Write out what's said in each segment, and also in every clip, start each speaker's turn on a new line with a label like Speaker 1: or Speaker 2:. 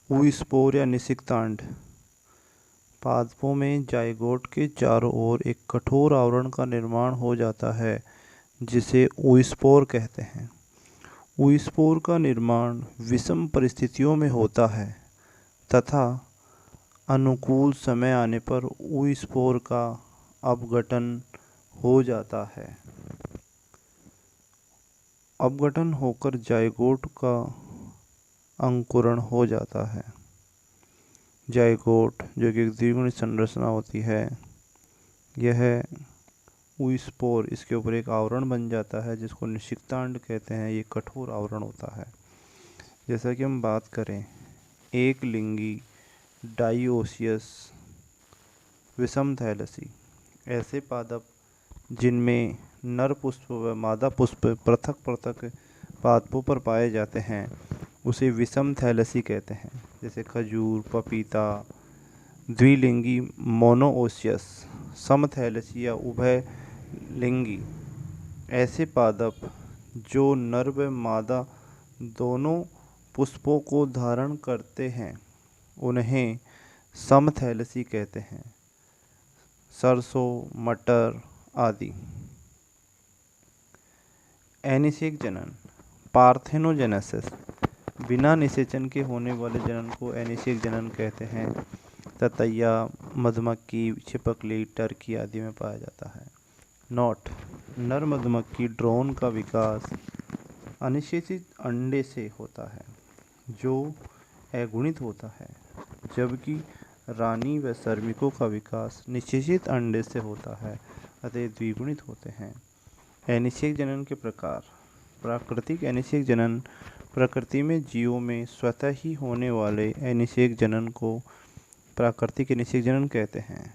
Speaker 1: ऊस्पोर या निषिक्तांड। पादपों में जाइगोट के चारों ओर एक कठोर आवरण का निर्माण हो जाता है जिसे ऊस्पोर कहते हैं। ऊस्पोर का निर्माण विषम परिस्थितियों में होता है तथा अनुकूल समय आने पर ऊस्पोर का अपघटन हो जाता है। अपघटन होकर जाइगोट का अंकुरण हो जाता है। जाइगोट जो कि एक द्विगुणित संरचना होती है, यह ऊस्पोर इसके ऊपर एक आवरण बन जाता है जिसको निषिक्तांड कहते हैं। ये कठोर आवरण होता है। जैसा कि हम बात करें एक लिंगी डाइओसियस विषम थैलेसी, ऐसे पादप जिनमें नर पुष्प व मादा पुष्प पृथक पृथक पादपों पर पाए जाते हैं उसे विषम थैलेसी कहते हैं। जैसे खजूर, पपीता। द्विलिंगी मोनोओसियस समथैलेसी या उभय लिंगी, ऐसे पादप जो नर व मादा दोनों पुष्पों को धारण करते हैं उन्हें समथैलेसी कहते हैं। सरसों, मटर आदि। एनिषेक जनन पार्थेनोजेनेसिस, बिना निषेचन के होने वाले जनन को एनिषेक जनन कहते हैं। ततैया, मधुमक्खी, छिपकली, टर्की आदि में पाया जाता है। नोट: नर मधुमक्खी ड्रोन का विकास अनिषेचित अंडे से होता है जो अगुणित होता है, जबकि रानी व श्रमिकों का विकास निषेचित अंडे से होता है अतः द्विगुणित होते हैं। एनिषेक जनन के प्रकार। प्राकृतिक एनिषेक जनन प्रकृति में जीवों में स्वतः ही होने वाले एनिषेक जनन को प्राकृतिक एनिषेक जनन कहते हैं।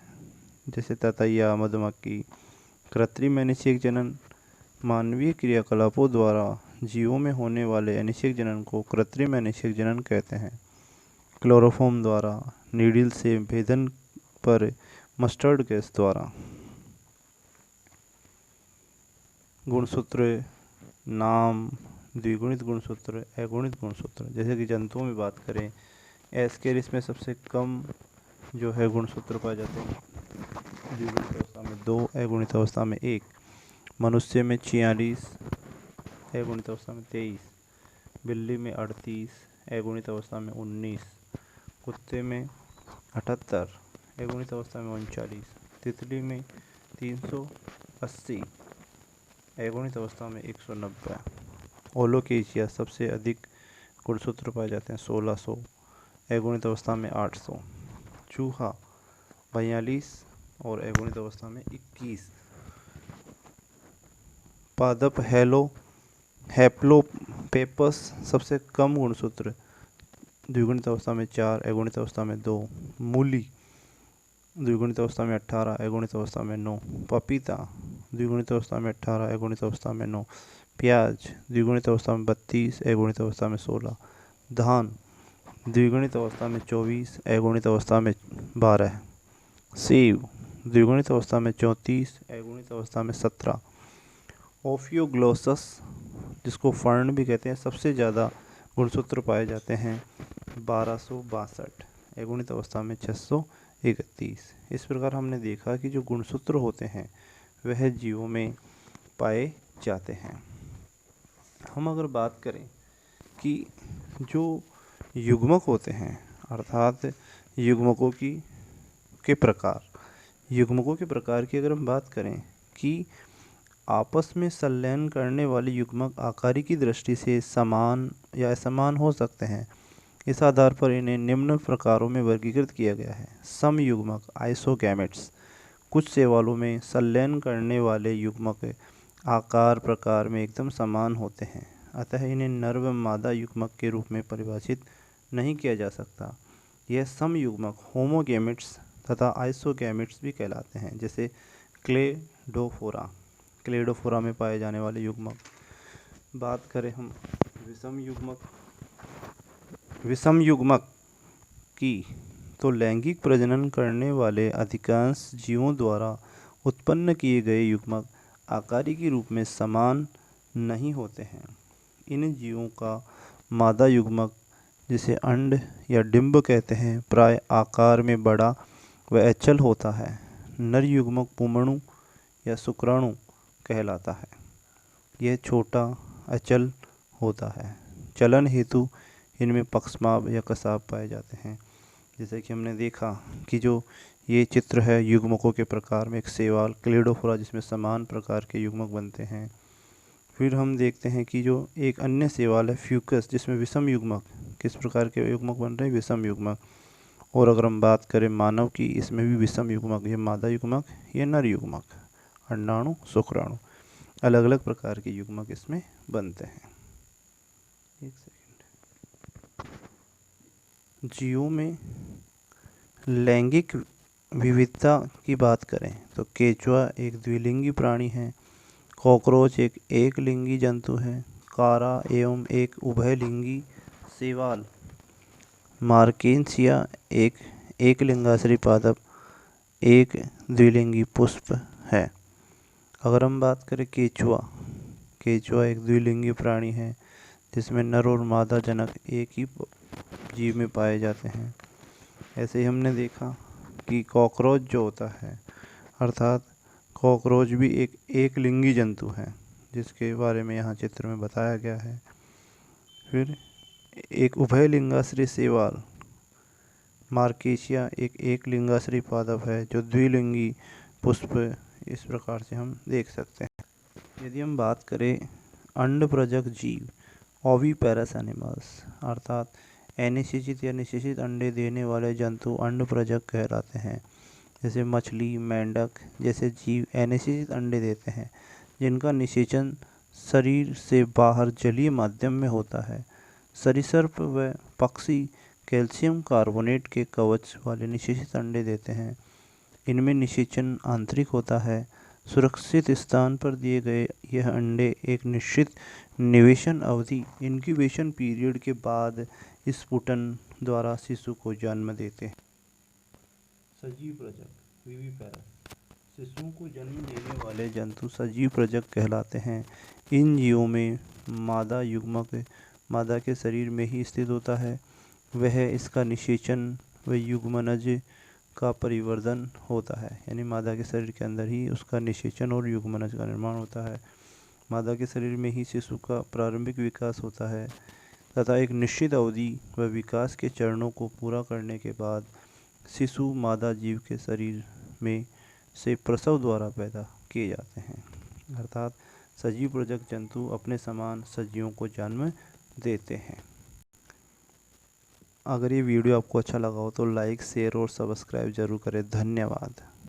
Speaker 1: जैसे ततैया, मधुमक्खी। कृत्रिम एनिषेक जनन मानवीय क्रियाकलापों द्वारा जीवों में होने वाले एनिषेक जनन को कृत्रिम एनिषेक जनन कहते हैं। क्लोरोफॉर्म द्वारा, नीडल से भेदन पर मस्टर्ड गैस द्वारा। गुणसूत्र नाम द्विगुणित गुणसूत्र, अगुणित गुणसूत्र। जैसे कि जंतुओं में बात करें एस्केरिस में सबसे कम जो है गुणसूत्र पाए जाते हैं। द्विगुणित अवस्था में 2, अगुणित अवस्था में 1। मनुष्य में 46, अगुणित अवस्था में 23। बिल्ली में 38, अगुणित अवस्था में 19। कुत्ते में 78, अगुणित अवस्था में 39। तितली में 380, अगुणित अवस्था में 190। ओलोकेशिया सबसे अधिक गुणसूत्र पाए जाते हैं 1600, अगुणित अवस्था में 800। चूहा 42 और अगुणित अवस्था में 21। पादप हैप्लोपेपस सबसे कम गुणसूत्र, द्विगुणित अवस्था में 4, अगुणित अवस्था में 2। मूली द्विगुणित अवस्था में 18, अगुणित अवस्था में 9। पपीता द्विगुणित अवस्था में 18, अगुणित अवस्था में 9। प्याज द्विगुणित अवस्था में 32, अगुणित अवस्था में 16। धान द्विगुणित अवस्था में 24, अगुणित अवस्था में 12। सेब द्विगुणित अवस्था में 34, अगुणित अवस्था में 17। ओफियोग्लोसस जिसको फर्न भी कहते हैं, सबसे ज़्यादा गुणसूत्र पाए जाते हैं 1262, अगुणित अवस्था में 631। इस प्रकार हमने देखा कि जो गुणसूत्र होते हैं वह जीवों में पाए जाते हैं। हम अगर बात करें कि जो युग्मक होते हैं अर्थात युग्मकों के प्रकार की अगर हम बात करें कि आपस में संलयन करने वाले युग्मक आकारी की दृष्टि से समान या असमान हो सकते हैं। इस आधार पर इन्हें निम्न प्रकारों में वर्गीकृत किया गया है। समयुग्मक आइसोगैमेट्स, कुछ शैवालों में संलयन करने वाले युग्मक आकार प्रकार में एकदम समान होते हैं, अतः इन्हें नर व मादा युग्मक के रूप में परिभाषित नहीं किया जा सकता। यह समयुग्मक होमोगैमेट्स तथा आइसोगैमेट्स भी कहलाते हैं। जैसे क्लेडोफोरा में पाए जाने वाले युग्मक। बात करें हम विषम युग्मक की, तो लैंगिक प्रजनन करने वाले अधिकांश जीवों द्वारा उत्पन्न किए गए युग्मक आकारी के रूप में समान नहीं होते हैं। इन जीवों का मादा युग्मक जिसे अंड या डिंब कहते हैं, प्राय आकार में बड़ा व अचल होता है। नर युग्मक पुंमणु या शुक्राणु कहलाता है। यह छोटा अचल होता है। चलन हेतु इनमें पक्षमाभ या कसाभ पाए जाते हैं। जैसे कि हमने देखा कि जो ये चित्र है युग्मकों के प्रकार में, एक शैवाल क्लेडोफोरा जिसमें समान प्रकार के युग्मक बनते हैं। फिर हम देखते हैं कि जो एक अन्य शैवाल है फ्यूकस, जिसमें विषम युग्मक, किस प्रकार के युग्मक बन रहे हैं, विषम युग्मक। और अगर हम बात करें मानव की, इसमें भी विषम युग्मक, ये मादा युग्मक, ये नर युग्मक, अंडाणु शुक्राणु, अलग अलग प्रकार के युग्मक इसमें बनते हैं। एक सेकंड। जीवों में लैंगिक विविधता की बात करें तो केंचुआ एक द्विलिंगी प्राणी है, कॉकरोच एक एकलिंगी जंतु है, कारा एवं एक उभयलिंगी शैवाल, मार्केंसिया एक लिंगाश्री पादप, एक द्विलिंगी पुष्प है। अगर हम बात करें केंचुआ एक द्विलिंगी प्राणी है जिसमें नर और मादा जनक एक ही जीव में पाए जाते हैं। ऐसे ही हमने देखा कि कॉकरोच जो होता है, अर्थात कॉकरोच भी एक लिंगी जंतु है, जिसके बारे में यहाँ चित्र में बताया गया है। फिर एक उभयलिंगाश्री शैवाल मार्केसिया एक लिंगाश्री पादप है जो द्विलिंगी पुष्प, इस प्रकार से हम देख सकते हैं। यदि हम बात करें अंडप्रजक जीव, ओविपेरस एनिमल्स, अर्थात अनिषेचित या निषेचित अंडे देने वाले जंतु अंडप्रजक कहलाते हैं। जैसे मछली, मेंढक जैसे जीव अनिषेचित अंडे देते हैं, जिनका निषेचन शरीर से बाहर जलीय माध्यम में होता है। सरीसृप व पक्षी कैल्शियम कार्बोनेट के कवच वाले निषेचित अंडे देते हैं। इनमें निषेचन आंतरिक होता है। सुरक्षित स्थान पर दिए गए यह अंडे एक निश्चित निवेशन अवधि इंक्यूबेशन पीरियड के बाद स्फुटन द्वारा शिशु को जन्म देते हैं। सजीव प्रजक विविपेरस, शिशुओं को जन्म देने वाले जंतु सजीव प्रजक कहलाते हैं। इन जीवों में मादा युग्मक मादा के शरीर में ही स्थित होता है। वह इसका निषेचन व युग्मनज का परिवर्धन होता है, यानी मादा के शरीर के अंदर ही उसका निषेचन और युग्मनज का निर्माण होता है। मादा के शरीर में ही शिशु का प्रारंभिक विकास होता है तथा एक निश्चित अवधि व विकास के चरणों को पूरा करने के बाद शिशु मादा जीव के शरीर में से प्रसव द्वारा पैदा किए जाते हैं। अर्थात सजीव प्रजक जंतु अपने समान सजीवों को जन्म देते हैं। अगर ये वीडियो आपको अच्छा लगा हो तो लाइक, शेयर और सब्सक्राइब जरूर करें। धन्यवाद।